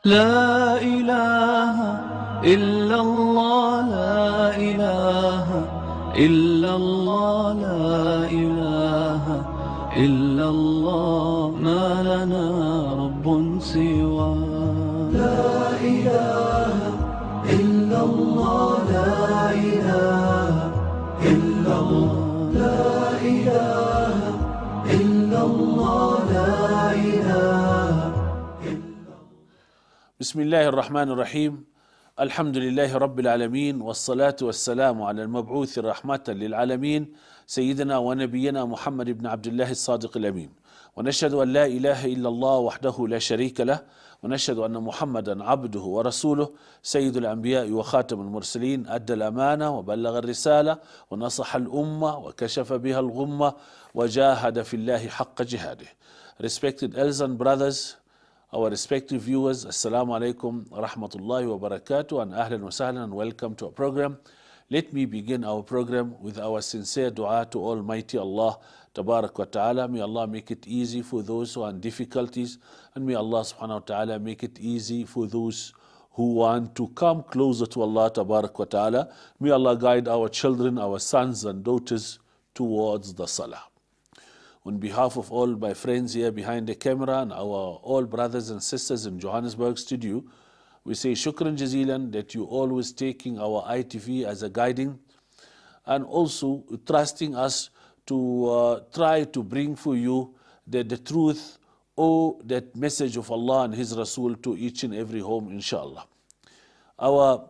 لا إله إلا الله لا إله إلا الله لا إله إلا الله ما لنا رب سوى لا إله إلا الله لا إله إلا الله لا إله إلا الله لا إله. بسم الله الرحمن الرحيم. الحمد لله رب العالمين، والصلاة والسلام على المبعوث رحمة للعالمين سيدنا ونبينا محمد بن عبد الله الصادق الأمين. ونشهد أن لا إله إلا الله وحده لا شريك له، ونشهد أن محمدا عبده ورسوله سيد الأنبياء وخاتم المرسلين، أدى الأمانة وبلغ الرسالة ونصح الأمة وكشف بها الغمة وجاهد في الله حق جهاده. Respected elders and brothers, our respective viewers, Assalamu alaikum rahmatullahi wa barakatuh, and ahlan wa sahlan, and welcome to our program. Let me begin our program with our sincere dua to Almighty Allah Tabarak wa Ta'ala. May Allah make it easy for those who are in difficulties, and may Allah subhanahu wa ta'ala make it easy for those who want to come closer to Allah Tabarak wa Ta'ala. May Allah guide our children, our sons and daughters towards the salah. On behalf of all my friends here behind the camera and our all brothers and sisters in Johannesburg studio, we say shukran jazilan that you always taking our ITV as a guiding, and also trusting us to try to bring for you the truth or that message of Allah and His Rasul to each and every home, inshallah. Our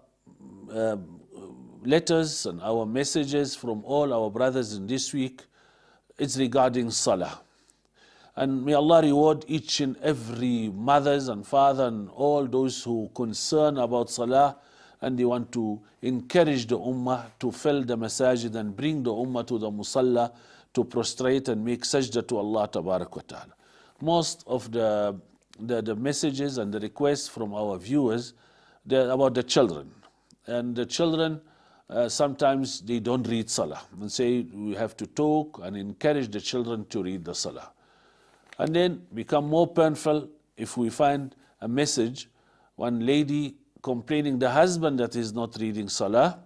letters and our messages from all our brothers in this week, it's regarding salah. And may Allah reward each and every mothers and father and all those who concern about salah, and they want to encourage the ummah to fill the masajid and bring the ummah to the musalla to prostrate and make sajda to Allah Tabarak wa Ta'ala. Most of the messages and the requests from our viewers, they're about the children. And the children, sometimes they don't read salah, and say we have to talk and encourage the children to read the salah. And then become more painful if we find a message, one lady complaining the husband that is not reading salah,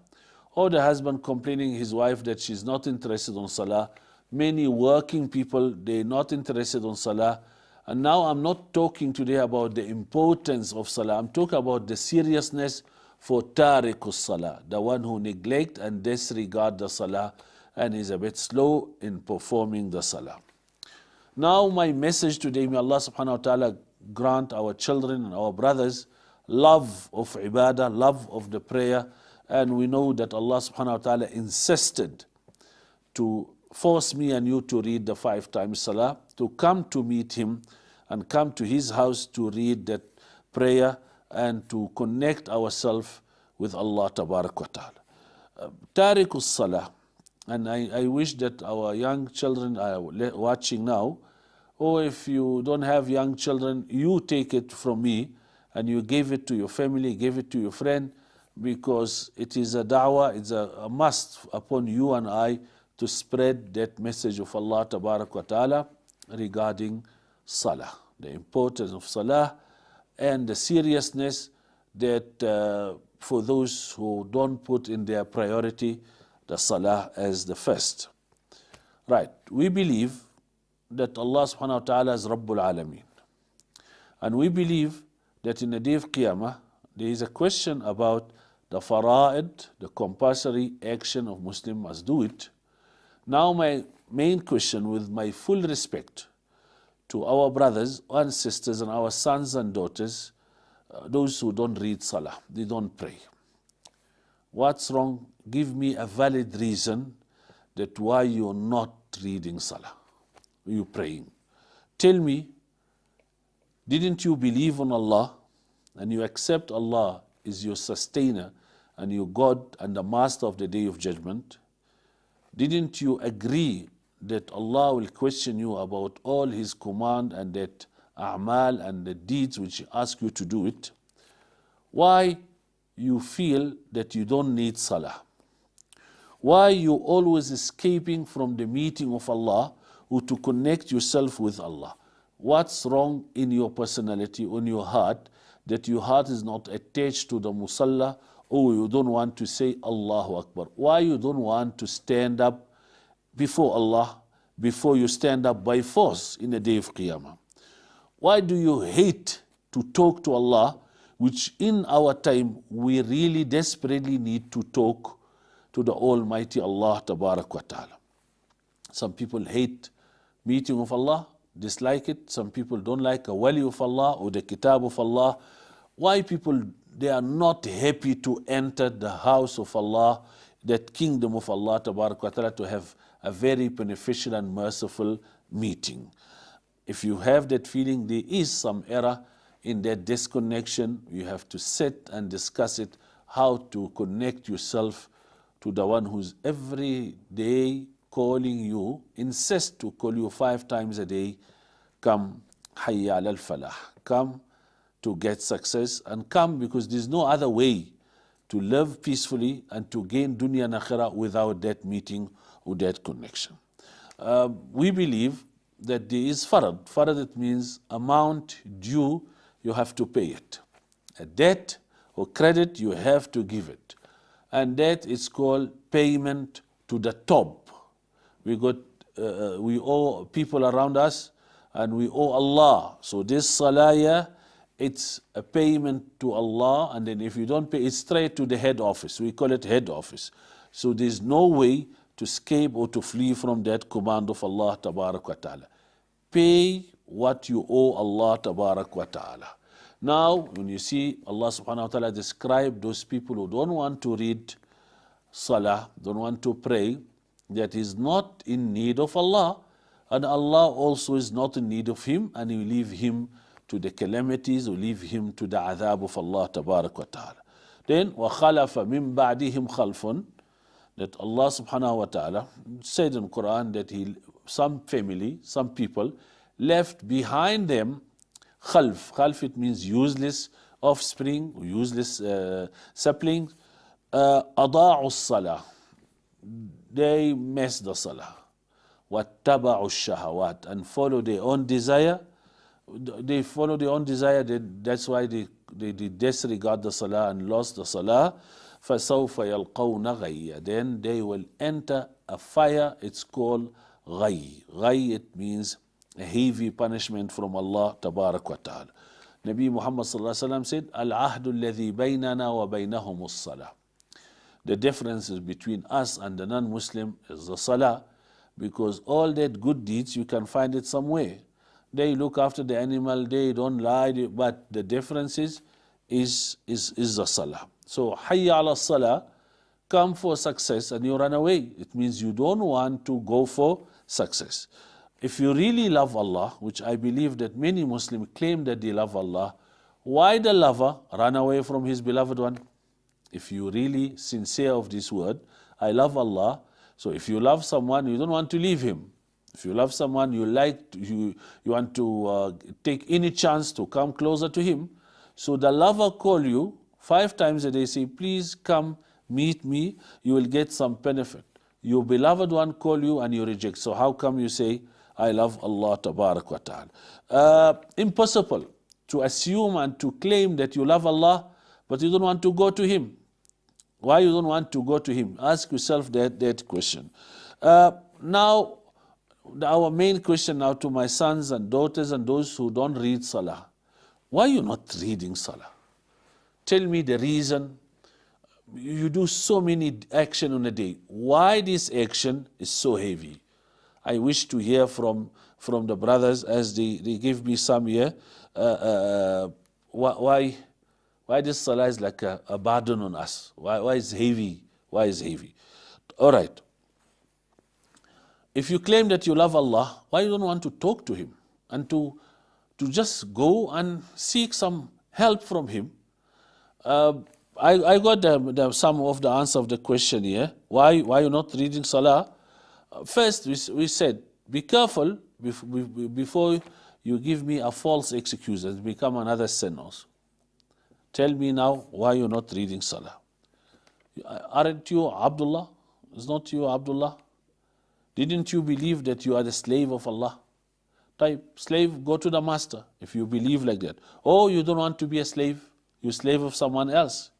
or the husband complaining his wife that she's not interested on salah. Many working people, they're not interested on salah. And now I'm not talking today about the importance of salah, I'm talking about the seriousness for tariqus salah, the one who neglect and disregard the salah and is a bit slow in performing the salah. Now my message today, may Allah subhanahu wa ta'ala grant our children and our brothers love of ibadah, love of the prayer. And we know that Allah subhanahu wa ta'ala insisted to force me and you to read the 5 times salah, to come to meet Him and come to His house to read that prayer and to connect ourselves with Allah Tabarak wa Ta'ala. Tariqus Salah, and I wish that our young children are watching now, or if you don't have young children, you take it from me and you give it to your family, give it to your friend, because it is a da'wah, it's a must upon you and I to spread that message of Allah Tabarak wa Ta'ala regarding Salah, the importance of Salah, and the seriousness that for those who don't put in their priority the salah as the first. Right, we believe that Allah subhanahu wa ta'ala is Rabbul Alameen. And we believe that in the day of Qiyamah, there is a question about the fara'id, the compulsory action of Muslim must do it. Now my main question, with my full respect to our brothers and sisters and our sons and daughters, those who don't read salah, they don't pray. What's wrong? Give me a valid reason that why you're not reading salah, you're praying. Tell me, didn't you believe on Allah and you accept Allah is your sustainer and your God and the master of the day of judgment? Didn't you agree that Allah will question you about all His command and that a'mal and the deeds which He asks you to do it? Why you feel that you don't need salah? Why you always escaping from the meeting of Allah or to connect yourself with Allah? What's wrong in your personality, in your heart, that your heart is not attached to the musalla, or you don't want to say Allahu Akbar? Why you don't want to stand up before Allah, before you stand up by force in the day of Qiyamah? Why do you hate to talk to Allah, which in our time we really desperately need to talk to the Almighty Allah Tabarak wa Ta'ala? Some people hate meeting of Allah, dislike it. Some people don't like a wali of Allah or the kitab of Allah. Why people, they are not happy to enter the house of Allah, that kingdom of Allah Tabarak wa Ta'ala, to have a very beneficial and merciful meeting? If you have that feeling, there is some error in that disconnection. You have to sit and discuss it, how to connect yourself to the one who's every day calling you, insists to call you 5 times a day. Come, hayya al falah. Come to get success, and come because there's no other way to live peacefully and to gain dunya and akhirah without that meeting or that connection. We believe that there is farad. Farad, it means amount due, you have to pay it. A debt or credit, you have to give it. And that is called payment to the top. We owe people around us, and we owe Allah. So this salaya, it's a payment to Allah, and then if you don't pay, it's straight to the head office. We call it head office. So there's no way to escape or to flee from that command of Allah Tabarak wa Ta'ala. Pay what you owe Allah Tabarak wa Ta'ala. Now, when you see Allah Subhanahu wa Ta'ala describe those people who don't want to read salah, don't want to pray, that is not in need of Allah, and Allah also is not in need of him, and you leave him to the calamities, or leave him to the adhab of Allah Tabarak wa Ta'ala. Then, وَخَلَفَ مِن بَعْدِهِمْ خَلْفٌ, that Allah Subhanahu wa Ta'ala said in Quran that some family, some people left behind them khalf. Khalf, it means useless offspring, useless saplings. أَضَاعُوا الصَّلَاةِ, they mess the salah. وَاتَّبَعُوا الشَّهَوَاتِ, and follow their own desire. They follow their own desire, that's why they disregard the salah and lost the salah. فَسَوْفَ يَلْقَوْنَ غَيًّا, then they will enter a fire, it's called غَيّ. غَيّ, it means a heavy punishment from Allah Tabarak wa Ta'ala. Nabi Muhammad sallallahu alaihi wasallam said, الْعَهْدُ الَّذِي بَيْنَنَا وَبَيْنَهُمُ الصَّلَاةِ. The differences between us and the non-Muslim is the salah, because all that good deeds you can find it somewhere. They look after the animal, they don't lie, but the difference is the salah. So, hayya ala salah, come for success, and you run away. It means you don't want to go for success. If you really love Allah, which I believe that many Muslims claim that they love Allah, why the lover run away from his beloved one? If you really sincere of this word, I love Allah. So if you love someone, you don't want to leave him. If you love someone, you want to take any chance to come closer to him. So the lover call you 5 times a day, say, please come meet me, you will get some benefit. Your beloved one call you and you reject. So how come you say, I love Allah Tabarak wa Ta'ala? Impossible to assume and to claim that you love Allah, but you don't want to go to him. Why you don't want to go to him? Ask yourself that question. Now, our main question now to my sons and daughters and those who don't read Salah. Why are you not reading Salah? Tell me the reason. You do so many action on a day. Why this action is so heavy? I wish to hear from the brothers as they give me some here. Why this salah is like a burden on us? Why is heavy? Why is heavy? All right. If you claim that you love Allah, why you don't want to talk to him and to just go and seek some help from him? I got some of the answer of the question here. Why you not reading salah? First, we said, be careful before you give me a false excuse and become another sin also. Tell me now why you're not reading salah. Aren't you Abdullah? Is not you Abdullah? Didn't you believe that you are the slave of Allah? Type, slave, go to the master, if you believe like that. Or you don't want to be a slave, you're slave of someone else.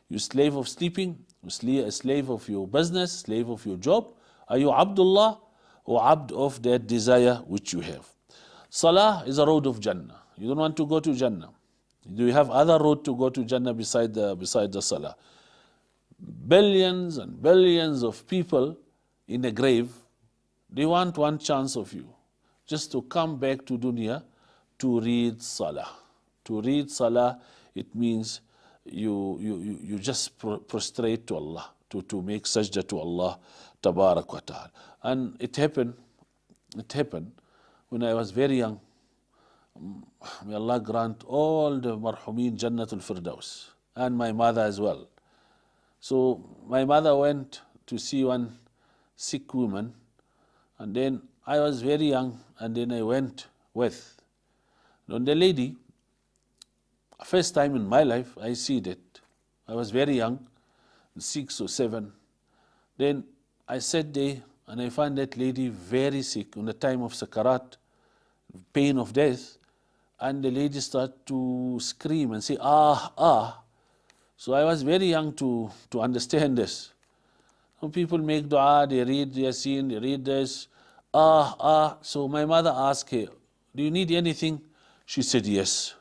You're slave of sleeping, you're a slave of your business, slave of your job. Are you Abdullah or Abd of that desire which you have? Salah is a road of Jannah. You don't want to go to Jannah. Do you have other road to go to Jannah beside the Salah? Billions and billions of people in a grave, they want one chance of you, just to come back to dunya to read Salah. To read Salah, it means you just prostrate to Allah, to make sajda to Allah, tabarak wa ta'ala. And it happened when I was very young. May Allah grant all the marhumin Jannatul Firdaus, and my mother as well. So my mother went to see one sick woman, and then I was very young, and then I went with. And the lady, first time in my life, I see that. I was very young, 6 or 7. Then I sat there, and I found that lady very sick on the time of sakarat, pain of death, and the lady started to scream and say, ah, ah. So I was very young to understand this. Some people make dua, they read Yasin, they read this, ah, ah. So my mother asked her, do you need anything? She said, yes.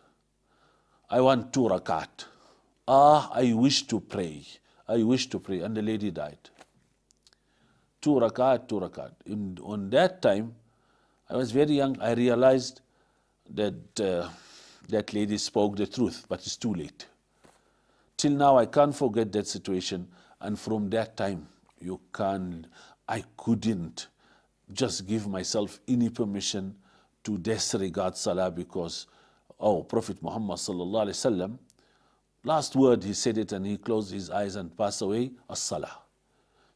I want 2 rakat. Ah, I wish to pray. I wish to pray. And the lady died. 2 rakat, 2 rakat. On that time, I was very young. I realized that that lady spoke the truth, but it's too late. Till now, I can't forget that situation. And from that time, I couldn't just give myself any permission to disregard Salah, because Prophet Muhammad sallallahu alaihi wasallam, last word he said it, and he closed his eyes and passed away, as-Salah.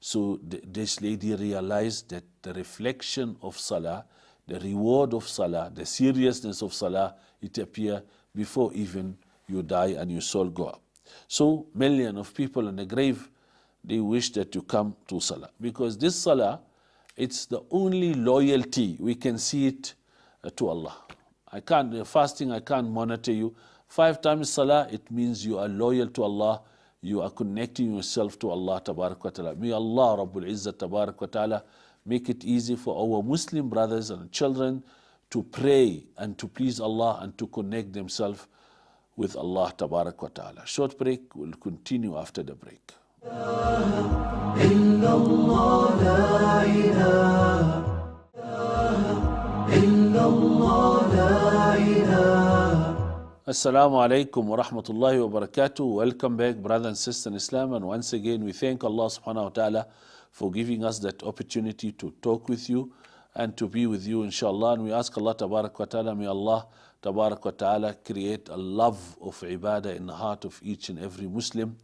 So this lady realized that the reflection of Salah, the reward of Salah, the seriousness of Salah, it appears before even you die and your soul go up. So millions of people in the grave, they wish that you come to Salah, because this Salah, it's the only loyalty we can see it to Allah. Fasting, I can't monitor you. 5 times Salah, it means you are loyal to Allah, you are connecting yourself to Allah tabarak wa ta'ala. May Allah Rabbul Izzat tabarak wa ta'ala make it easy for our Muslim brothers and children to pray and to please Allah and to connect themselves with Allah tabarak wa ta'ala. Short break, we'll continue after the break. Assalamu alaikum wa rahmatullahi wa barakatuh. Welcome back, brothers and sisters in Islam. And once again, we thank Allah subhanahu wa ta'ala for giving us that opportunity to talk with you and to be with you, inshallah. And we ask Allah tabarak wa ta'ala, may Allah tabarak wa ta'ala create a love of ibadah in the heart of each and every Muslim.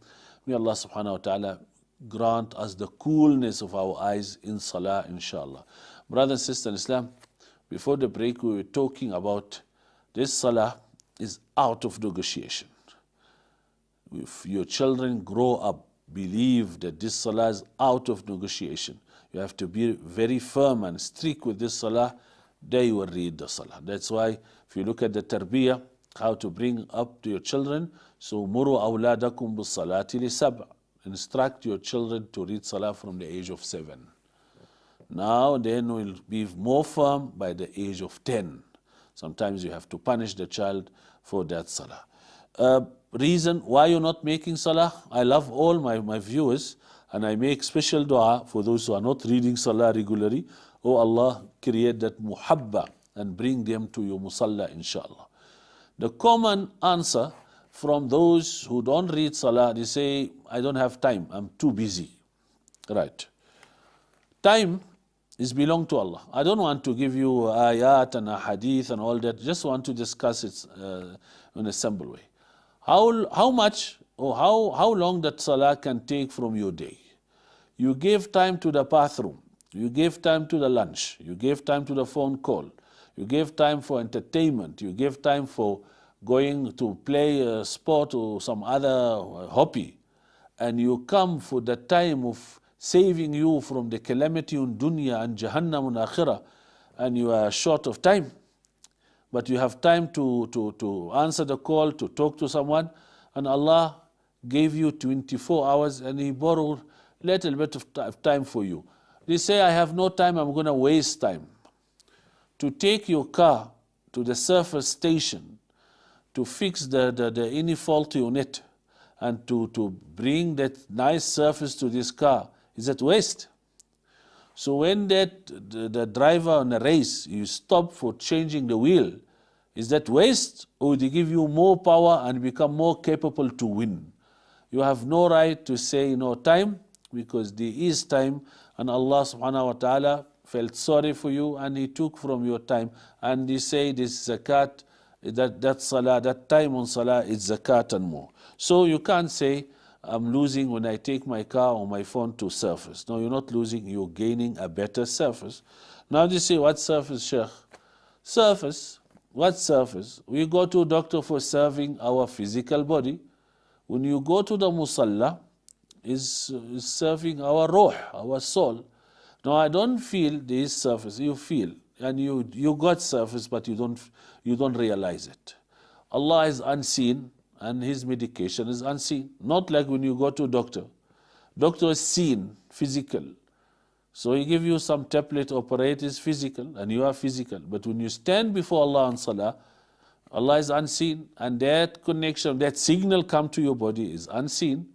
May Allah subhanahu wa ta'ala grant us the coolness of our eyes in salah, inshallah. Brothers and sisters in Islam, before the break we were talking about this salah is out of negotiation. If your children grow up, believe that this salah is out of negotiation. You have to be very firm and strict with this salah, they will read the salah. That's why if you look at the tarbiyah, how to bring up to your children, so muru awladakum bis salati li sab'. Instruct your children to read salah from the age of 7. Now then will be more firm by the age of 10. Sometimes you have to punish the child for that salah. Reason why you're not making salah? I love all my viewers, and I make special dua for those who are not reading salah regularly. Oh Allah, create that muhabba and bring them to your musalla, inshallah. The common answer from those who don't read salah, they say, I don't have time, I'm too busy. Right. Time is belong to Allah. I don't want to give you ayat and hadith and all that. Just want to discuss it in a simple way. How much or how long that salah can take from your day? You gave time to the bathroom. You gave time to the lunch. You gave time to the phone call. You gave time for entertainment. You gave time for going to play a sport or some other hobby. And you come for the time of saving you from the calamity in dunya and jahannam and akhirah, and you are short of time. but you have time to answer the call, to talk to someone, and Allah gave you 24 hours and He borrowed a little bit of time for you. They say, I have no time, I'm going to waste time. To take your car to the service station, to fix any fault on it, and to bring that nice surface to this car, is that waste? So when the driver on a race, you stop for changing the wheel, is that waste, or they give you more power and become more capable to win? You have no right to say no time, because there is time, and Allah subhanahu wa ta'ala felt sorry for you and He took from your time, and He said this zakat, that salah, that time on salah is zakat and more. So you can't say, I'm losing when I take my car or my phone to surface. No, you're not losing, you're gaining a better surface. Now they say, what surface, Sheikh? Surface. What surface? We go to a doctor for serving our physical body. When you go to the musalla, is serving our ruh, our soul. Now I don't feel this surface, you feel, and you got surface, but you don't realize it. Allah is unseen, and His medication is unseen. Not like when you go to a doctor. Doctor is seen, physical. So He give you some tablet, operate is physical, and you are physical. But when you stand before Allah on salah, Allah is unseen, and that connection, that signal come to your body is unseen.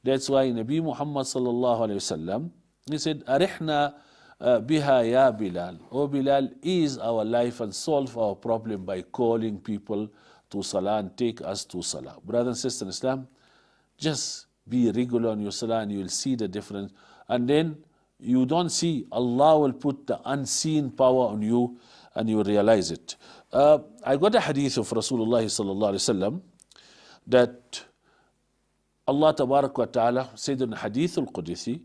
That's why Nabi Muhammad sallallahu alayhi wasallam, he said, Arihna biha ya Bilal. Oh Bilal, ease our life and solve our problem by calling people to salah and take us to salah. Brothers and sisters in Islam, just be regular on your salah and you will see the difference. And then you don't see, Allah will put the unseen power on you and you will realize it. I got a hadith of Rasulullah sallallahu alayhi wasallam that Allah tabarak wa ta'ala said in Hadith al-Qudsi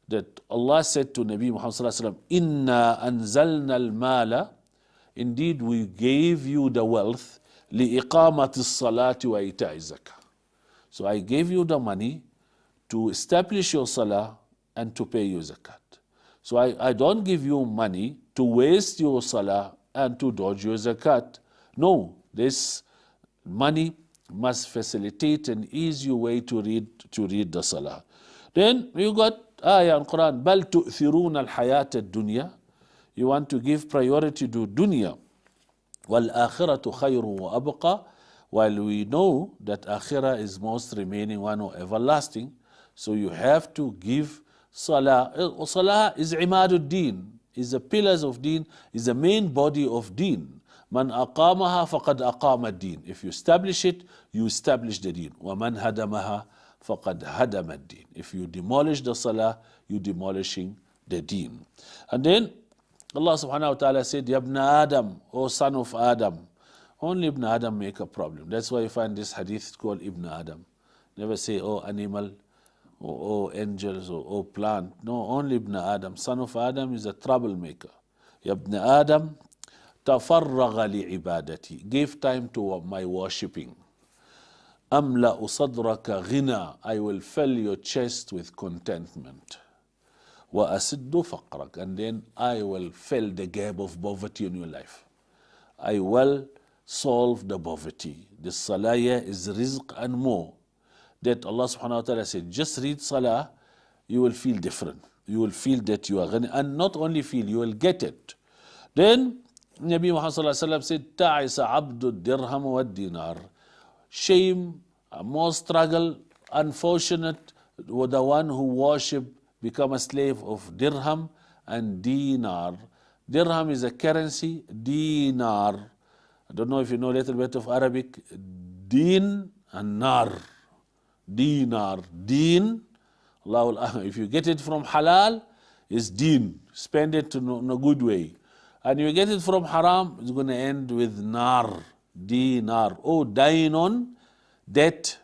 that Allah said to Nabi Muhammad sallallahu alayhi wa sallam, Inna anzalna al-mala, indeed we gave you the wealth, li'iqamati as-salati wa ita'i zakah. So I gave you the money to establish your salah and to pay your zakat. So I don't give you money to waste your salah and to dodge your zakat. No, this money must facilitate and ease your way to read the salah. Then you got ayah in Quran, بَلْ تُؤْثِرُونَ الْحَيَاةَ الدُّنْيا. You want to give priority to dunya. وَالْآخِرَةُ خَيْرٌ وَأَبْقَى. While we know that akhirah is most remaining one or everlasting. So you have to give salah. Salah is imadud deen, is the pillars of deen, is the main body of deen. Man aqamaha faqad aqama ad-din. If you establish it, you establish the deen. Wa man hadamaha faqad hadama ad-din. If you demolish the salah, you demolishing the deen. And then Allah subhanahu wa ta'ala said, Ya ibn Adam, O son of Adam. Only Ibn Adam make a problem. That's why you find this hadith called Ibn Adam. Never say, oh animal, or angels, or plant. No, only Ibn Adam. Son of Adam is a troublemaker. Ya ibn Adam, tafarraga li'ibadati. Give time to my worshipping. Amla usadraka ghina. I will fill your chest with contentment. Wa asiddu faqrak. And then I will fill the gap of poverty in your life. I will solve the poverty. The salah is rizq and more. That Allah subhanahu wa ta'ala said, just read salah, you will feel different. You will feel that you are ghani. And not only feel, you will get it. Then Nabi Muhammad sallallahu alayhi wa sallam said, Ta'isa abdu dirham wa dinar. Shame, more struggle, unfortunate with the one who worship, become a slave of dirham and dinar. Dirham is a currency, dinar. I don't know if you know a little bit of Arabic. Din and nar. Dinar. Deen. Allah, if you get it from halal, it's deen. Spend it in a good way. And you get it from haram, it's going to end with nar. Dinar. Oh, dainun, debt.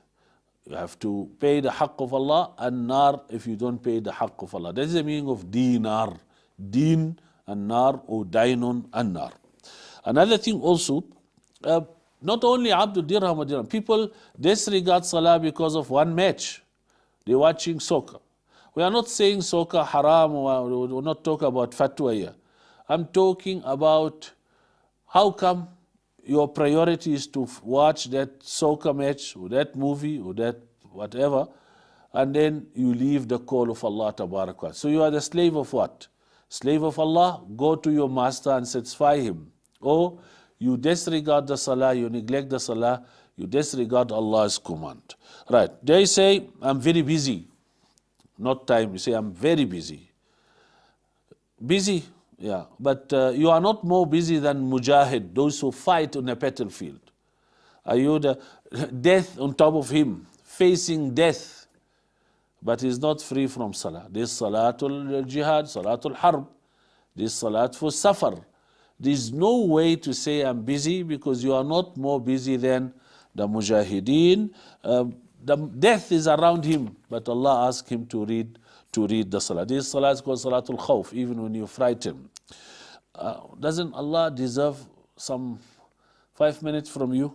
You have to pay the haqq of Allah, and nar if you don't pay the haqq of Allah. That is the meaning of dinar. Deen and nar, or dainun and nar. Another thing also, not only abdu dirham or dirham, people disregard salah because of one match. They're watching soccer. We are not saying soccer haram, or we're not talking about fatwa here. I'm talking about how come your priority is to watch that soccer match or that movie or that whatever, and then you leave the call of Allah Tabarak. So you are the slave of what? Slave of Allah, go to your master and satisfy him. Or you disregard the salah, you neglect the salah, you disregard Allah's command. Right, they say, I'm very busy. Not time, you say, I'm very busy. Busy, yeah, but you are not more busy than mujahid, those who fight on a battlefield. Are you the death on top of him, facing death, but he's not free from salah? This salatul jihad, salatul harb, this salat for safar. There's no way to say I'm busy because you are not more busy than the mujahideen. The death is around him, but Allah asked him to read the salah. This salah is called salatul khawf, even when you're frightened. Doesn't Allah deserve some 5 minutes from you?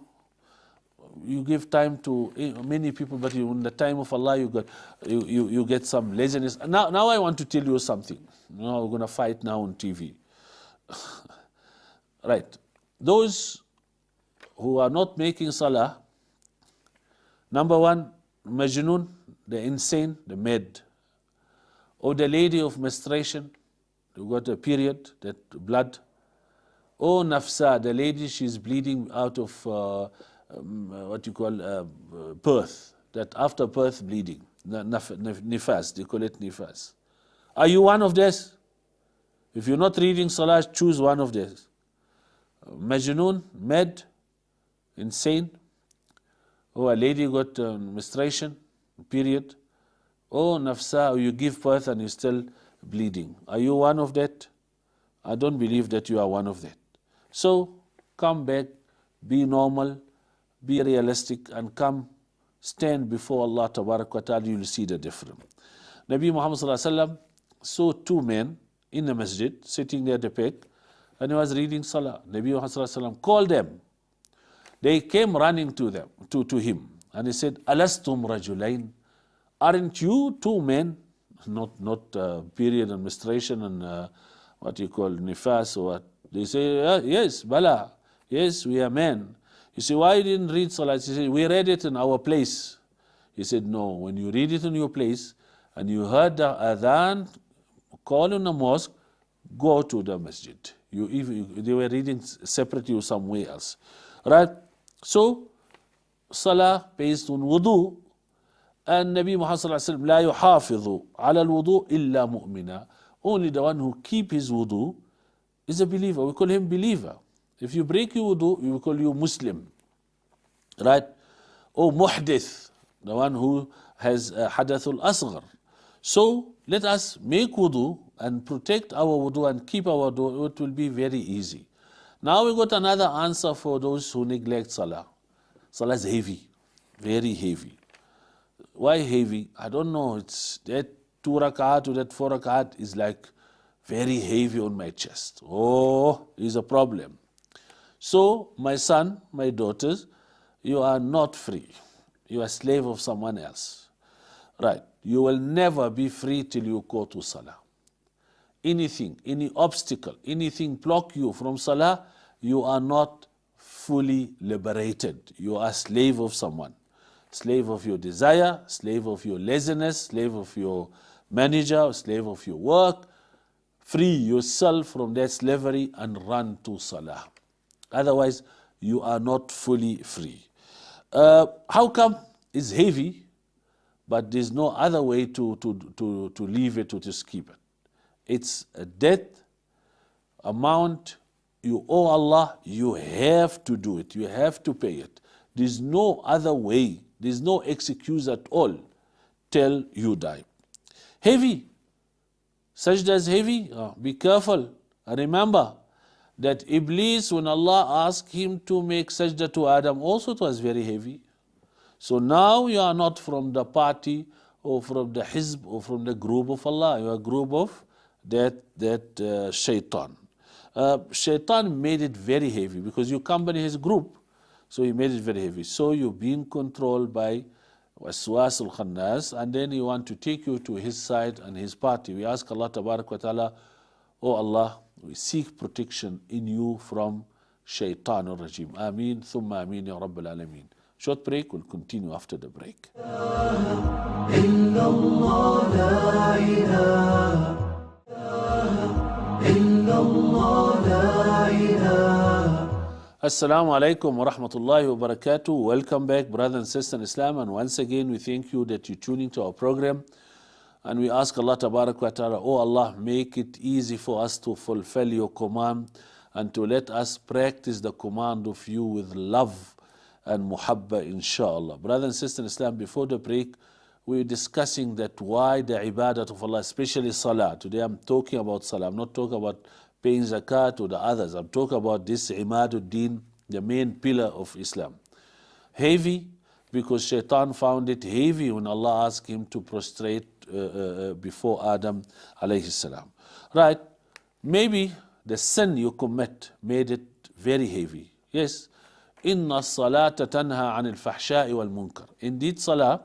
You give time to many people, but in the time of Allah, you get some laziness. Now I want to tell you something. We're going to fight now on TV. Right. Those who are not making salah, number one, majnun, the insane, the mad, or the lady of menstruation, who got a period, that blood, or nafsa, the lady, she's bleeding out of what you call birth, that after birth bleeding, nifas, they call it nifas. Are you one of these? If you're not reading salah, choose one of these. Majnun, mad, insane, or a lady got menstruation, period, or nafsa, or you give birth and you're still bleeding. Are you one of that? I don't believe that you are one of that. So come back, be normal, be realistic, and come stand before Allah Tabarak wa Ta'ala, you'll see the difference. Nabi Muhammad Sallallahu Alaihi Wasallam saw two men in the masjid sitting there at the back, and he was reading salah. Nabi Muhammad Sallallahu Alaihi Wasallam called them. They came running to him, and he said, Alastum rajulain, aren't you two men? Not period and menstruation and what you call nifas or what. They say, yes, bala, yes, we are men. You say, why you didn't read salah? He said, we read it in our place. He said, no, when you read it in your place and you heard the adhan call in the mosque, go to the masjid. They were reading separately or somewhere else. Right? So, salah based on wudu, and Nabi Muhammad sallallahu alaihi wasallam, la yuhafidhu ala al-wudu illa mu'mina. Only the one who keep his wudu is a believer. We call him believer. If you break your wudu, we will call you Muslim. Right? Or muhdith, the one who has hadathul asghar. So, let us make wudu and protect our wudu and keep our wudu. It will be very easy. Now we got another answer for those who neglect salah. Salah is heavy, very heavy. Why heavy? I don't know. It's that 2 rakat or that 4 rakat is like very heavy on my chest. Oh, is a problem. So, my son, my daughters, you are not free. You are a slave of someone else. Right. You will never be free till you go to salah. Anything, any obstacle, anything block you from salah, you are not fully liberated. You are a slave of someone. Slave of your desire, slave of your laziness, slave of your manager, slave of your work. Free yourself from that slavery and run to salah. Otherwise, you are not fully free. How come it's heavy, but there's no other way to leave it or to skip it? It's a debt amount you owe Allah, you have to do it, you have to pay it. There's no other way, there's no excuse at all till you die. Heavy. Sajda is heavy. Be careful. And remember that Iblis, when Allah asked him to make sajda to Adam, also it was very heavy. So now you are not from the party or from the hizb or from the group of Allah. You are a group of that shaitan. Shaitan made it very heavy because you accompany his group. So he made it very heavy. So you're being controlled by Waswas al-Khannas, and then he want to take you to his side and his party. We ask Allah Tabarak wa Ta'ala, oh Allah, we seek protection in you from الشيطان الرجيم. آمين ثم آمين يا رب العالمين. Short break, we'll continue after the break. إلا الله لا إله إلا الله لا إله. Assalamu alaikum wa rahmatullahi wa barakatuh. Welcome back, brothers and sisters in Islam, and once again we thank you that you tune into our program, and we ask Allah tabarak wa ta'ala, oh Allah, make it easy for us to fulfill your command and to let us practice the command of you with love and muhabba, inshallah. Brothers and sisters in Islam, before the break we were discussing that why the ibadat of Allah, especially salah. Today I'm talking about salah. I'm not talking about paying zakat or the others. I'm talking about this imaduddin, the main pillar of Islam. Heavy because shaitan found it heavy when Allah asked him to prostrate before Adam alayhi salam. Right, maybe the sin you commit made it very heavy. Yes, inna salata tanha anil fahsha'i wal munkar. Indeed, salah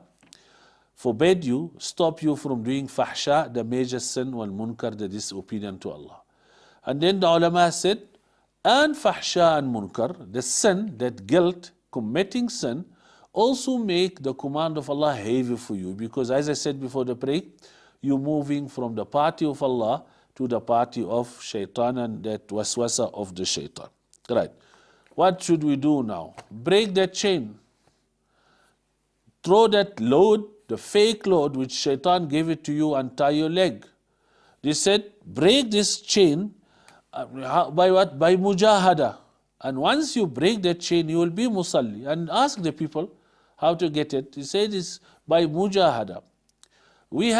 forbade you, stop you from doing fahsha, the major sin, wal munkar, the disobedient to Allah. And then the ulama said, and fahsha and munkar, the sin, that guilt, committing sin, also make the command of Allah heavy for you. Because as I said before the break, you're moving from the party of Allah to the party of shaitan and that waswasa of the shaitan. Right. What should we do now? Break that chain. Throw that load, the fake load which shaitan gave it to you, and tie your leg. They said, break this chain by what? By mujahada. And once you break that chain, you will be musalli. And ask the people how to get it. He said it's by mujahada. We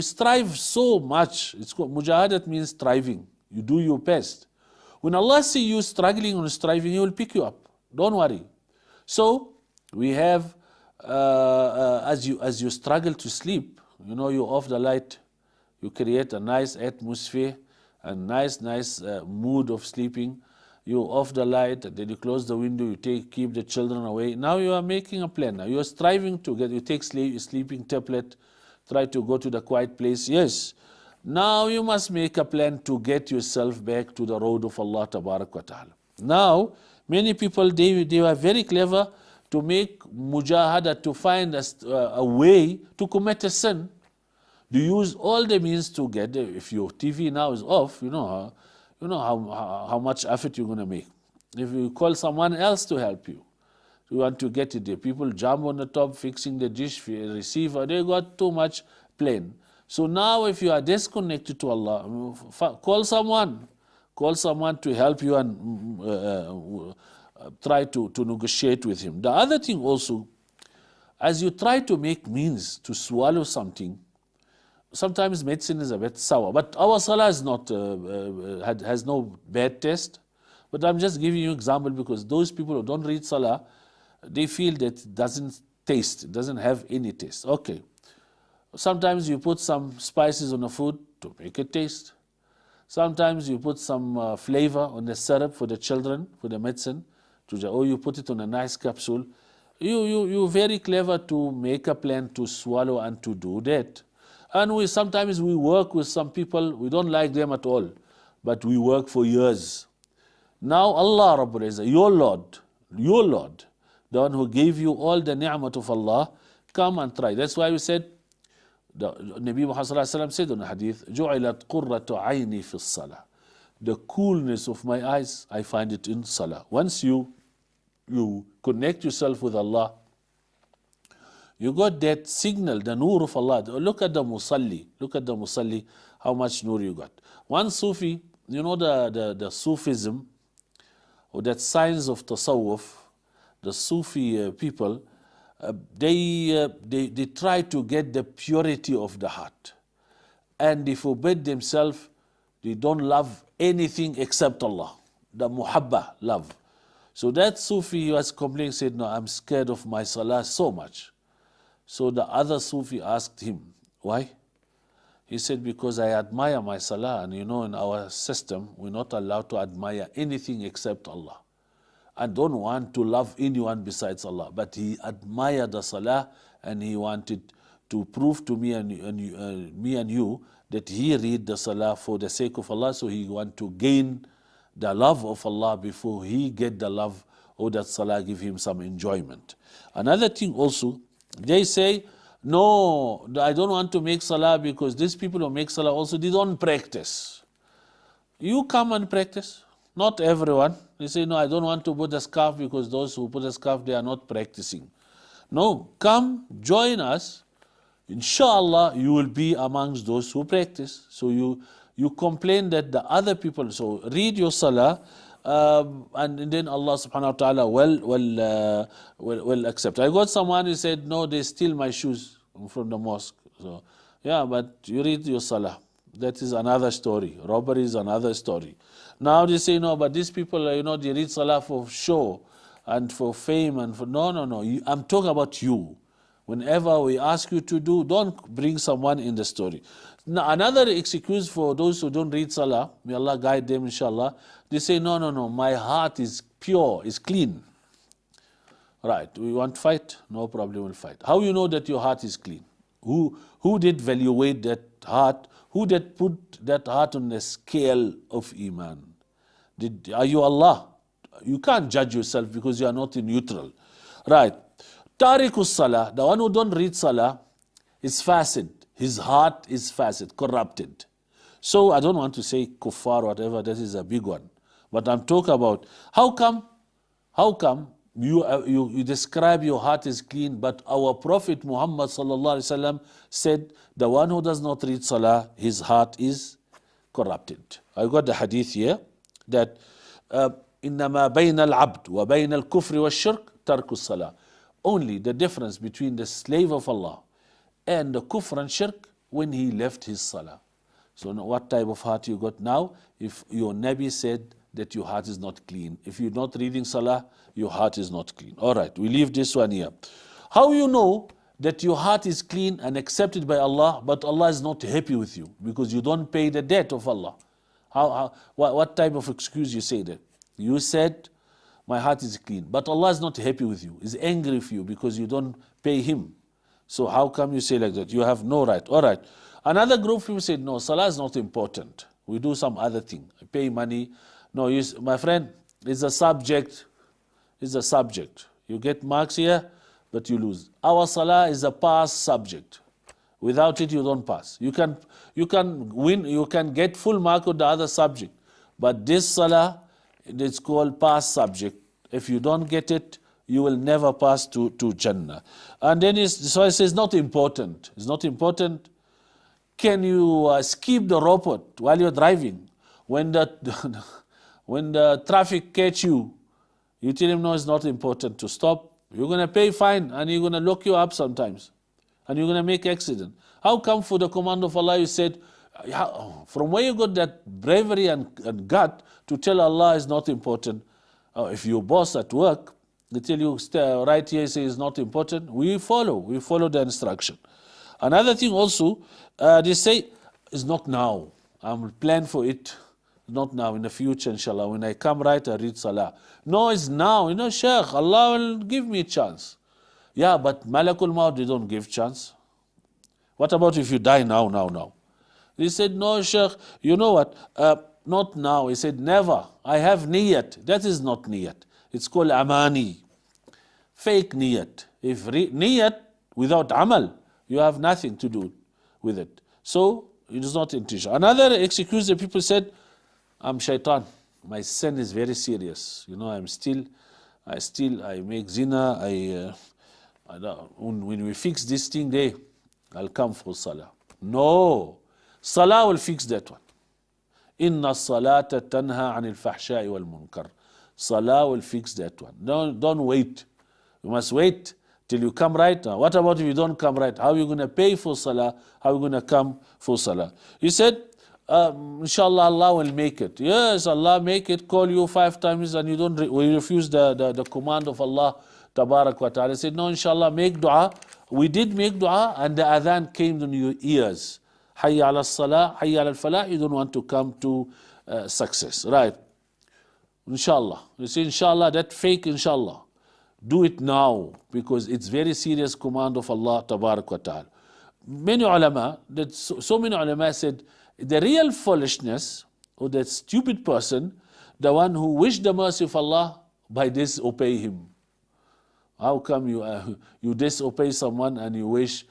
strive so much. It's called mujahadat, means striving. You do your best. When Allah see you struggling and striving, He will pick you up. Don't worry. So we have, as you struggle to sleep, you know, you off the light, you create a nice atmosphere, a nice mood of sleeping. You off the light, then you close the window, you keep the children away. Now you are making a plan. Now you are striving to get, you take sleeping tablet, try to go to the quiet place. Yes. Now you must make a plan to get yourself back to the road of Allah tabarak wa ta'ala. Now, many people, they were very clever to make mujahada, to find a way to commit a sin. They use all the means to get there. If your TV now is off, you know how much effort you're going to make. If you call someone else to help you, you want to get it there. People jump on the top, fixing the dish, receiver, they got too much plan. So now if you are disconnected to Allah, call someone to help you and try to negotiate with him. The other thing also, as you try to make means to swallow something, sometimes medicine is a bit sour, but our salah is not, has no bad taste. But I'm just giving you an example because those people who don't read salah, they feel that it doesn't taste, it doesn't have any taste. Okay. Sometimes you put some spices on the food to make it taste. Sometimes you put some flavor on the syrup for the children, for the medicine, or you put it on a nice capsule. You're very clever to make a plan to swallow and to do that. And sometimes we work with some people, we don't like them at all, but we work for years. Now Allah Rabbul Izzah, your Lord, the one who gave you all the ni'mat of Allah, come and try. That's why we said, the Nabi Muhammad said on the hadith, جُعِلَتْ قُرَّةُ عَيْنِي فِي الصَّلَاةِ. The coolness of my eyes, I find it in salah. Once you connect yourself with Allah, you got that signal, the nur of Allah. Look at the musalli, how much nur you got. One Sufi, you know the Sufism, or that science of tasawwuf, the Sufi people, they try to get the purity of the heart. And they forbid themselves, they don't love anything except Allah. The muhabba, love. So that Sufi was complaining, said, no, I'm scared of my salah so much. So the other Sufi asked him, why? He said, because I admire my salah, and you know in our system, we're not allowed to admire anything except Allah. I don't want to love anyone besides Allah. But he admired the salah, and he wanted to prove to me and you that he read the salah for the sake of Allah, so he want to gain the love of Allah before he get the love or that salah give him some enjoyment. Another thing also, they say, no, I don't want to make salah because these people who make salah also, they don't practice. You come and practice. Not everyone. They say, no, I don't want to put a scarf because those who put a scarf, they are not practicing. No, come, join us. Inshallah, you will be amongst those who practice. So you complain that the other people, so read your salah, and then Allah subhanahu wa ta'ala will accept. I got someone who said, no, they steal my shoes from the mosque. So, yeah, but you read your salah. That is another story. Robbery is another story. Now they say, no, but these people, they read salah for show and for fame and for, no. I'm talking about you. Whenever we ask you to do, don't bring someone in the story. Now, another excuse for those who don't read salah, may Allah guide them inshallah, they say, no, my heart is pure, is clean. Right, we want to fight? No problem, we'll fight. How you know that your heart is clean? Who did evaluate that heart? Who did put that heart on the scale of Iman? Are you Allah? You can't judge yourself because you are not in neutral. Right. Tariqus Salah, the one who don't read Salah, is fasid. His heart is fasid, corrupted. So I don't want to say kuffar or whatever, that is a big one. But I'm talking about how come you describe your heart is clean, but our Prophet Muhammad sallallahu alaihi wasallam said the one who does not read Salah, his heart is corrupted. I got the hadith here that إنما بين العبد وبين الكفر والشرك ترك الصلاة. Only the difference between the slave of Allah and the kufr and shirk when he left his salah. So what type of heart you got now? If your Nabi said that your heart is not clean, if you're not reading salah, your heart is not clean. All right, we leave this one here. How you know that your heart is clean and accepted by Allah, but Allah is not happy with you because you don't pay the debt of Allah? What type of excuse you say that? You said, my heart is clean, but Allah is not happy with you, is angry with you because you don't pay Him. So how come you say like that? You have no right. All right. Another group of people said, no, salah is not important. We do some other thing. Pay money. No, my friend, it's a subject. It's a subject. You get marks here, but you lose. Our salah is a pass subject. Without it, you don't pass. You can win, you can get full mark on the other subject. But this salah, it's called pass subject. If you don't get it, you will never pass to Jannah. And then so it says not important. It's not important. Can you skip the road while you're driving? When the traffic catch you, you tell him no, it's not important to stop. You're going to pay fine and you're going to lock you up sometimes. And you're going to make accident. How come for the command of Allah you said, from where you got that bravery and gut to tell Allah is not important? If your boss at work, they tell you right here, say it's not important, we follow the instruction. Another thing also, they say, it's not now. I'm plan for it. Not now, in the future, inshallah. When I come right, I read salah. No, it's now. Shaykh, Allah will give me a chance. Yeah, but Malakul Maut, they don't give chance. What about if you die now? He said, no, Shaykh, you know what? Not now. He said, never. I have niyat. That is not niyat. It's called amani. Fake niyat. If niyat without amal, you have nothing to do with it. So, it is not intention. Another excuse that people said, I'm shaitan. My sin is very serious. I make zina. When we fix this thing there, I'll come for salah. No. Salah will fix that one. Inna salata tanha anil fahsha'i wal munkar. Salah will fix that one. Don't wait. You must wait till you come right. Now, what about if you don't come right? How are you going to pay for salah? How are you going to come for salah? He said, inshallah, Allah will make it. Yes, Allah make it. Call you 5 times and you don't refuse the command of Allah. Tabarak wa ta'ala said, no, inshallah, make dua. We did make dua and the adhan came to your ears. Hayya ala salah, hayya ala falah. You don't want to come to success. Right. Inshallah. You say, inshallah, that fake, inshallah. Do it now because it's very serious command of Allah. Tabarak wa ta'ala. Many ulama, so many ulama said, the real foolishness or that stupid person the one who wished the mercy of Allah by disobey Him. How come you disobey someone and you wish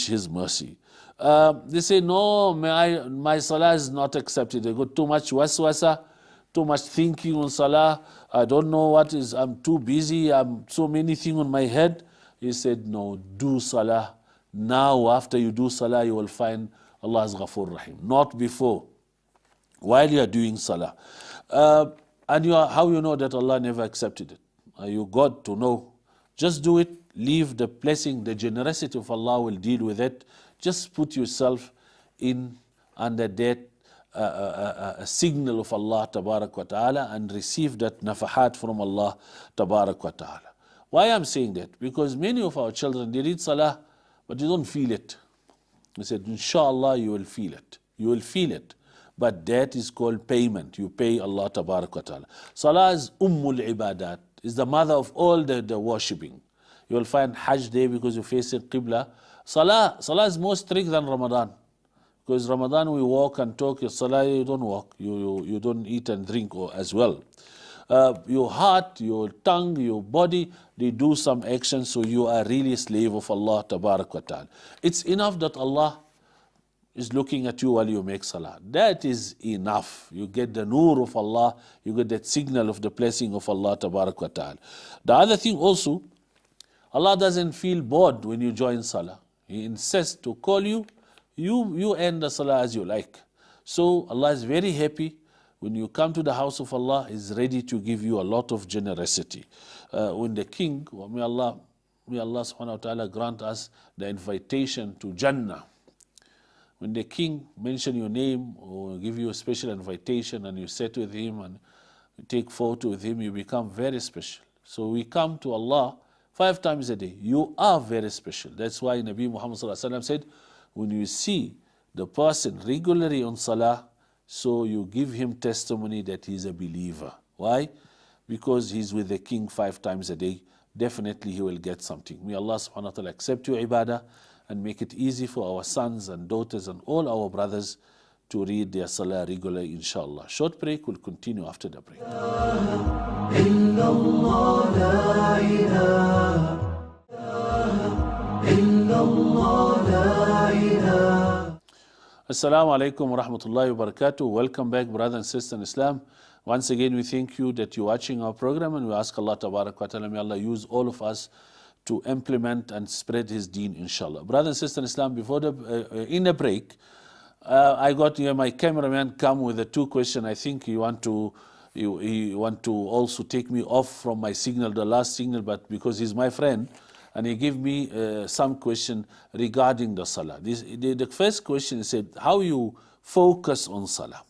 his mercy? They say, no, my salah is not accepted. They got too much waswasa, too much thinking on salah. I don't know what is, I'm too busy, I'm so many things on my head. He said, no, do salah. Now after you do salah, you will find Allah is Ghafoor Rahim. Not before, while you are doing salah. And how you know that Allah never accepted it? Are you God to know? Just do it, leave the blessing, the generosity of Allah will deal with it. Just put yourself in under that signal of Allah Tabarak wa Ta'ala and receive that nafahat from Allah Tabarak wa Ta'ala. Why I'm saying that? Because many of our children, they read salah, but they don't feel it. I said, inshallah, you will feel it. You will feel it. But that is called payment. You pay Allah Tabarak wa Ta'ala. Salah is Ummul Ibadat. Is the mother of all the worshipping. You will find Hajj day because you face the Qibla. Salah is more strict than Ramadan. Because Ramadan we walk and talk, your Salah you don't walk. You don't eat and drink as well. Your heart, your tongue, your body, they do some action, so you are really a slave of Allah Tabarak wa Ta'ala. It's enough that Allah is looking at you while you make salah. That is enough. You get the nur of Allah, you get that signal of the blessing of Allah Tabarak wa Ta'ala. The other thing also, Allah doesn't feel bored when you join salah. He insists to call you, you end the salah as you like. So Allah is very happy when you come to the house of Allah, He is ready to give you a lot of generosity. When the king, may Allah subhanahu wa ta'ala grant us the invitation to Jannah. When the king mention your name or give you a special invitation and you sit with him and you take photo with him, you become very special. So we come to Allah 5 times a day. You are very special. That's why Nabi Muhammad said, when you see the person regularly on salah, so you give him testimony that he's a believer. Why? Because he's with the king 5 times a day. Definitely he will get something. May Allah subhanahu wa ta'ala accept your ibadah and make it easy for our sons and daughters and all our brothers to read their salah regularly, inshallah. Short break, will continue after the break. Assalamu alaikum wa rahmatullahi wa barakatuh. Welcome back, brothers and sisters in Islam. Once again, we thank you that you're watching our program, and we ask Allah Tabarak wa Ta'ala, may Allah use all of us to implement and spread His deen, inshallah. Brothers and sisters in Islam, before in the break, I got here my cameraman come with the 2 questions. I think he want to also take me off from my signal, the last signal, but because he's my friend, and he gave me some question regarding the salah. The first question said, how you focus on salah.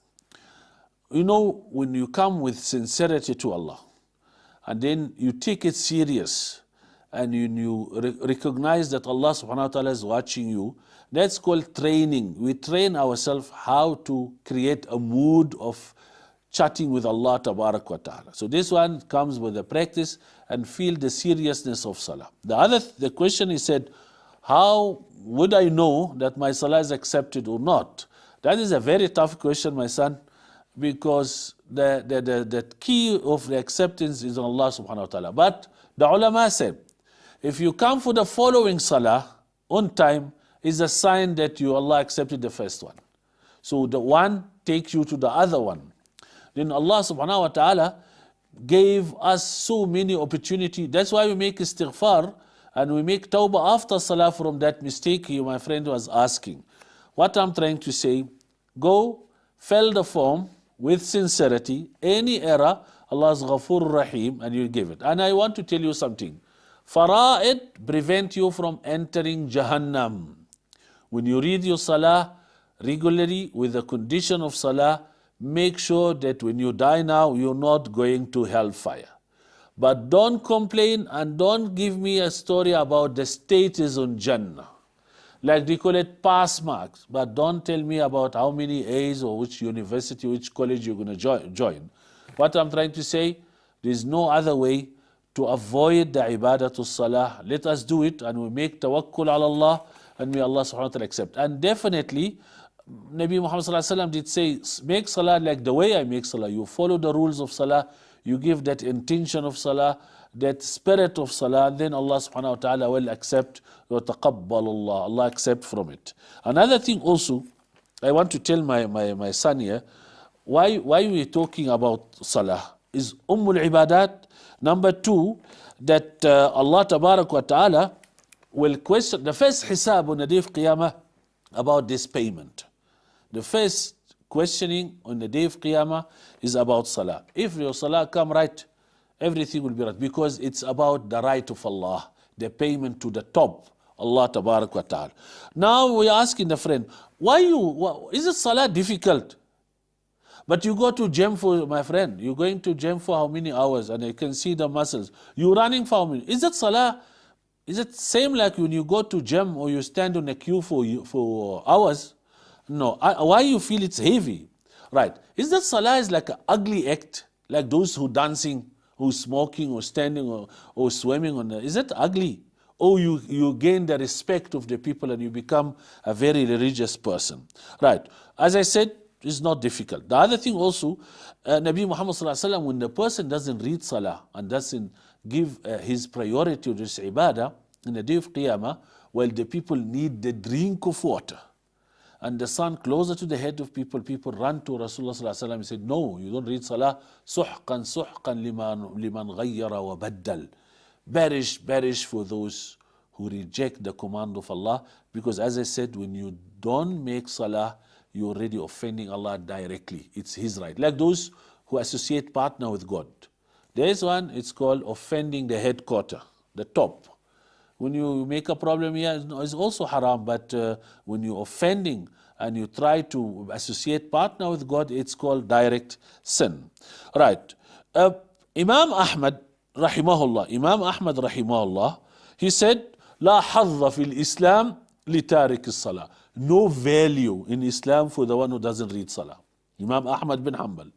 You know, when you come with sincerity to Allah, and then you take it serious, and you recognize that Allah subhanahu wa ta'ala is watching you, that's called training. We train ourselves how to create a mood of chatting with Allah Tabarak wa Ta'ala. So this one comes with the practice and feel the seriousness of salah. The question he said, how would I know that my salah is accepted or not? That is a very tough question, my son, because the key of the acceptance is on Allah subhanahu wa ta'ala. But the ulama said, if you come for the following salah on time, is a sign that Allah accepted the first one. So the one takes you to the other one. Then Allah subhanahu wa ta'ala gave us so many opportunities. That's why we make istighfar and we make tawbah after salah from that mistake my friend was asking. What I'm trying to say, go fill the form with sincerity, any error, Allah is Ghafoor Rahim, and you give it. And I want to tell you something. Fara'id prevent you from entering Jahannam. When you read your salah regularly with the condition of salah, make sure that when you die now, you're not going to hellfire. But don't complain and don't give me a story about the status on Jannah. Like they call it pass marks, but don't tell me about how many A's or which university, which college you're going to join. What I'm trying to say, there's no other way to avoid the ibadah salah. Let us do it and we make tawakkul ala Allah, and may Allah subhanahu wa ta'ala accept. And definitely, Nabi Muhammad sallallahu alaihi wasallam did say, make salah like the way I make salah. You follow the rules of salah, you give that intention of salah, that spirit of salah, then Allah subhanahu wa ta'ala will accept your taqabbal Allah. Allah accept from it. Another thing also, I want to tell my son here, why we talking about salah is Ummul Ibadat. Number two, that Allah Tabarak wa Ta'ala will question, the first hisab on the day of Qiyamah about this payment. The first questioning on the day of Qiyamah is about salah. If your salah come right, everything will be right, because it's about the right of Allah, the payment to the top, Allah Tabarak wa Ta'ala. Now we're asking the friend, is it salah difficult? But you go to gym for, my friend, you're going to gym for how many hours, and you can see the muscles. You're running for how many? Is it salah? Is it same like when you go to gym or you stand on a queue for hours? No. Why you feel it's heavy? Right. Is that salah is like an ugly act, like those who dancing, who smoking or standing or swimming on the, is it ugly? Or you gain the respect of the people and you become a very religious person. Right. As I said, it's not difficult. The other thing also, Nabi Muhammad sallallahu alaihi wasallam, when the person doesn't read salah and doesn't give his priority to this ibadah, in the day of Qiyamah, while the people need the drink of water, and the sun closer to the head of people run to Rasulullah sallallahu alaihi wasallam and said, no, you don't read salah. Suhqan liman ghayyara wa baddal. Perish for those who reject the command of Allah, because as I said, when you don't make salah, you're already offending Allah directly. It's His right. Like those who associate partner with God. There's one, it's called offending the headquarter, the top. When you make a problem here, it's also haram, but when you're offending and you try to associate partner with God, it's called direct sin. Right. Imam Ahmad rahimahullah, he said, لا حظ في الإسلام لتارك الصلاة. No value in Islam for the one who doesn't read salah. Imam Ahmad bin Hanbal,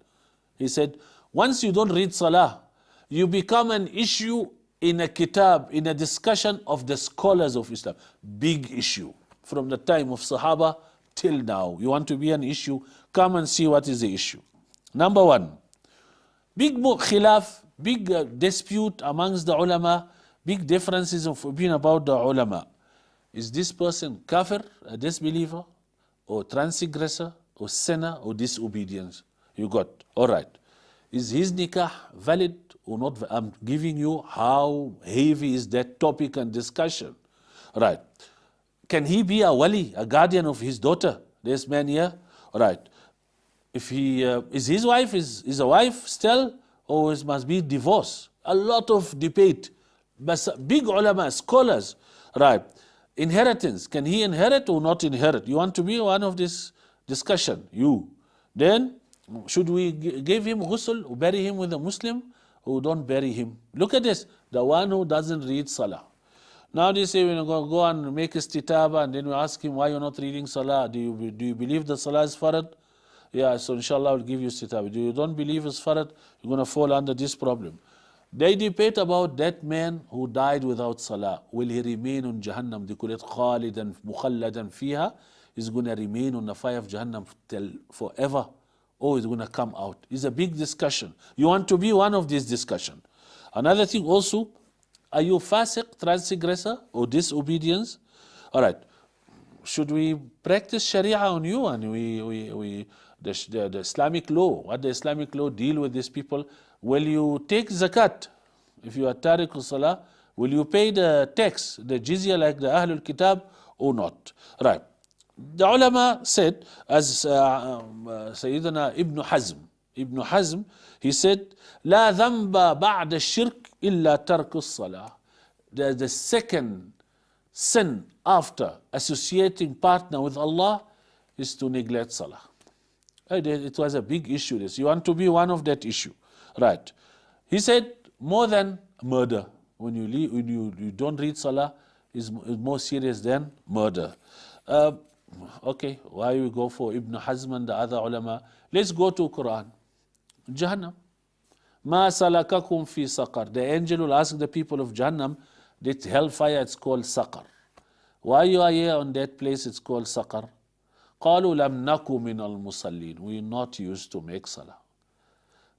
he said, once you don't read salah, you become an issue in a kitab, in a discussion of the scholars of Islam. Big issue. From the time of Sahaba till now. You want to be an issue, come and see what is the issue. Number one, big khilaf, big dispute amongst the ulama, big differences of opinion about the ulama. Is this person kafir, a disbeliever, or transgressor, or sinner, or disobedience? You got, all right. Is his nikah valid or not? I'm giving you how heavy is that topic and discussion. Right. Can he be a wali, a guardian of his daughter? This man here? Right. If he is his wife, is a wife still, or it must be divorce? A lot of debate. But big ulama, scholars. Right. Inheritance. Can he inherit or not inherit? You want to be one of this discussion? You. Then, should we give him ghusl, or bury him with a Muslim, or don't bury him? Look at this. The one who doesn't read salah. Now they say, we're going to go and make istitaba, and then we ask him, why you're not reading salah? Do you believe the salah is farad? Yeah, so inshallah I'll give you istitaba. Do you don't believe it's farad? You're going to fall under this problem. They debate about that man who died without salah. Will he remain on Jahannam? They call it khalidan mukhalladan fiha. He's going to remain on the fire of Jahannam till forever. Or he's going to come out. It's a big discussion. You want to be one of these discussions. Another thing also, are you fasiq, transgressor, or disobedience? All right. Should we practice Sharia on you? And the Islamic law, what the Islamic law deal with these people? Will you take zakat? If you are tariq salah, will you pay the tax, the jizya like the Ahlul Kitab or not? Right. The ulama said, as Sayyidina Ibn Hazm, he said, لا ذنب بعد الشرك إلا ترك الصلاة. The second sin after associating partner with Allah is to neglect salah. It was a big issue. This. You want to be one of that issue. Right. He said, more than murder. When you don't read salah, is more serious than murder. Okay, why we go for Ibn Hazm and the other ulama? Let's go to Quran. Jahannam. Ma salakakum fi saqar. The angel will ask the people of Jahannam, that hellfire, it's called saqar. Why you are here on that place, it's called saqar? قالوا لم نكن من المصلين. We not used to make salah.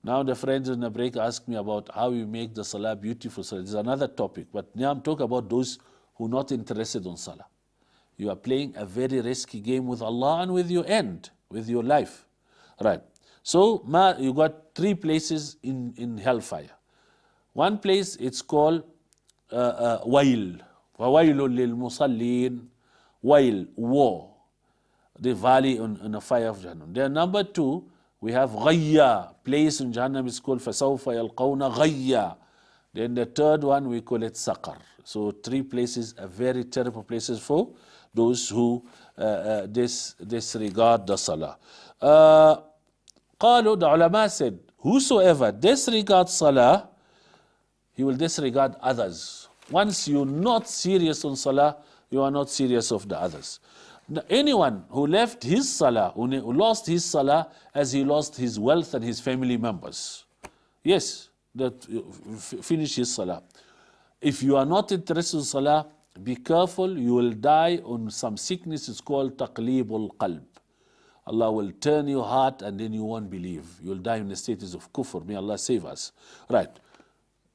Now the friends in the break ask me about how you make the salah beautiful. So it's another topic. But now I'm talking about those who are not interested in salah. You are playing a very risky game with Allah and with your end, with your life. Right. So you got three places in hellfire. One place it's called Wail. وَوَيْلٌ لِلْمُصَلِّينَ Wail, war. The valley on the fire of Jahannam. Then number two, we have Ghayya. Place in Jahannam is called فَسَوْفَ يَلْقَوْنَ Ghayya. Then the third one we call it Saqar. So three places are very terrible places for those who disregard the salah. قالوا, the ulama said, whosoever disregards salah, he will disregard others. Once you're not serious on salah, you are not serious of the others. Anyone who left his salah, who lost his salah, as he lost his wealth and his family members. Yes, that finish his salah. If you are not interested in salah, be careful, you will die on some sickness. It's called taqlibul qalb. Allah will turn your heart and then you won't believe. You will die in the status of kufr. May Allah save us. Right.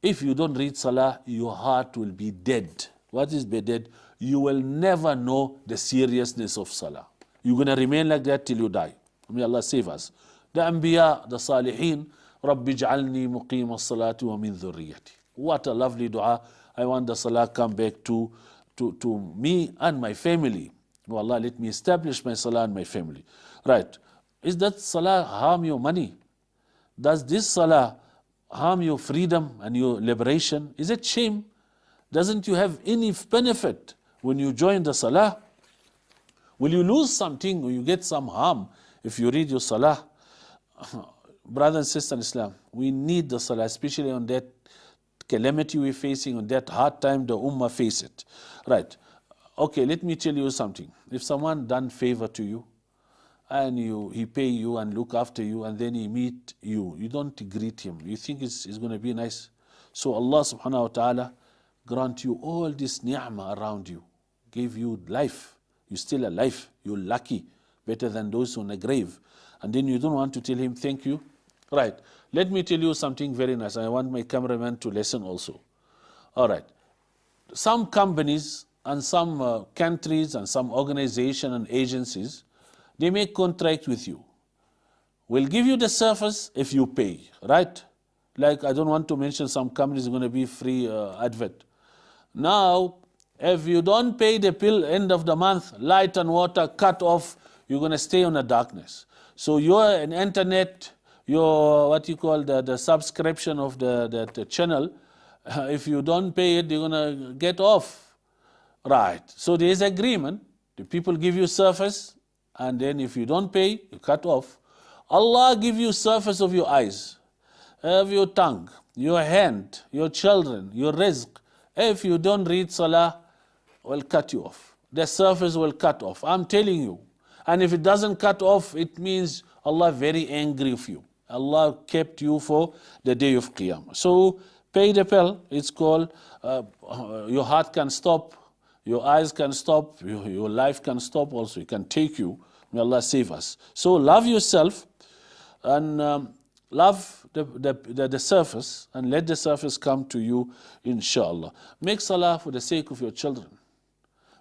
If you don't read salah, your heart will be dead. What is be dead? You will never know the seriousness of salah. You're going to remain like that till you die. May Allah save us. The Anbiya, the Salihin, Rabbi ja'alni muqim as-salatu wa min dhurriyati. What a lovely dua. I want the salah come back to me and my family. Oh Allah, let me establish my salah and my family. Right. Is that salah harm your money? Does this salah harm your freedom and your liberation? Is it shame? Doesn't you have any benefit when you join the salah? Will you lose something or you get some harm if you read your salah? Brothers and sisters in Islam, we need the salah, especially on that calamity we're facing, on that hard time the ummah face it. Right. Okay, let me tell you something. If someone done favor to you, and he pay you and look after you, and then he meet you, you don't greet him. You think it's going to be nice. So Allah subhanahu wa ta'ala grant you all this ni'mah around you, gave you life. You're still alive. You're lucky, better than those on the grave. And then you don't want to tell him thank you. Right. Let me tell you something very nice. I want my cameraman to listen also. All right. Some companies and some countries and some organizations and agencies, they make contract with you. We'll give you the service if you pay, right? Like, I don't want to mention some companies are going to be free advert. Now, if you don't pay the bill end of the month, light and water cut off, you're going to stay on the darkness. So your an internet, your what you call the subscription of the channel, if you don't pay it, you're going to get off. Right. So there is agreement. The people give you service, and then if you don't pay, you cut off. Allah give you service of your eyes, of your tongue, your hand, your children, your rizq. If you don't read salah, will cut you off. The service will cut off. I'm telling you. And if it doesn't cut off, it means Allah very angry with you. Allah kept you for the day of Qiyamah. So pay the bill. It's called your heart can stop, your eyes can stop, your life can stop also. It can take you. May Allah save us. So love yourself and love the surface, and let the surface come to you, inshallah. Make salah for the sake of your children.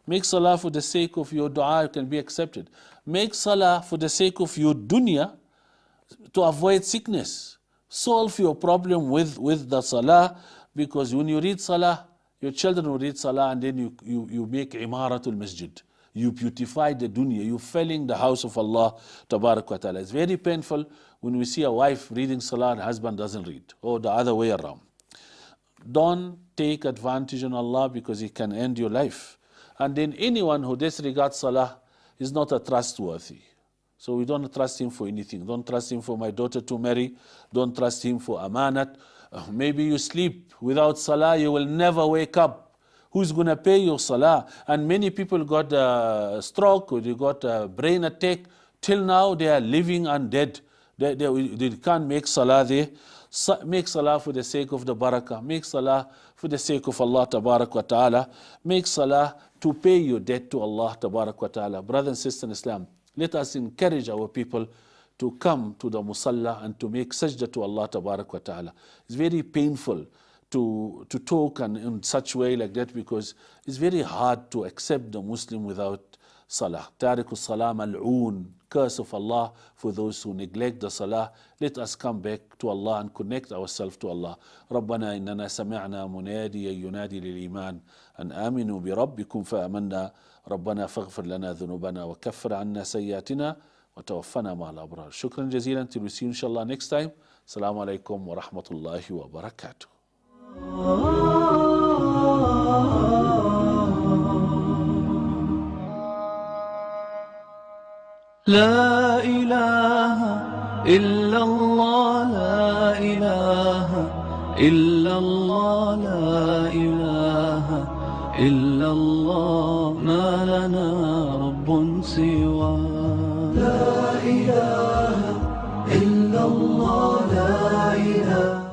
Make salah for the sake of your dua can be accepted. Make salah for the sake of your dunya to avoid sickness. Solve your problem with the salah, because when you read salah, your children will read salah, and then you make imaratul masjid. You beautify the dunya. You're filling the house of Allah tabarak wa ta'ala. It's very painful when we see a wife reading salah and husband doesn't read, or the other way around. Don't take advantage on Allah, because He can end your life. And then anyone who disregards salah is not a trustworthy. So we don't trust him for anything. Don't trust him for my daughter to marry. Don't trust him for amanat. Maybe you sleep without salah, you will never wake up. Who's going to pay your salah? And many people got a stroke, or they got a brain attack. Till now they are living and dead. They can't make salah there. Make salah for the sake of the barakah. Make salah for the sake of Allah tabarak wa ta'ala. Make salah to pay your debt to Allah tabarak wa ta'ala. Brothers and sisters in Islam, Let us encourage our people to come to the musalla and to make sajda to Allah tabarak wa ta'ala. It's very painful to talk and in such way like that, because it's very hard to accept the Muslim without salah. Tariqus salah mal'oon, curse of Allah for those who neglect the salah. Let us come back to Allah and connect ourselves to Allah. ربنا إننا سمعنا مناديا ينادي للإيمان أن آمنوا بربكم فآمنا ربنا فاغفر لنا ذنوبنا وكفر عنا سيئاتنا وتوفنا مع الأبرار. شكرا جزيلا. Till we see you inshallah next time. Assalamu alaikum wa rahmatullahi wa barakatuh. لا إله إلا الله لا إله إلا الله لا إله إلا الله ما لنا رب سوى لا إله إلا الله لا إله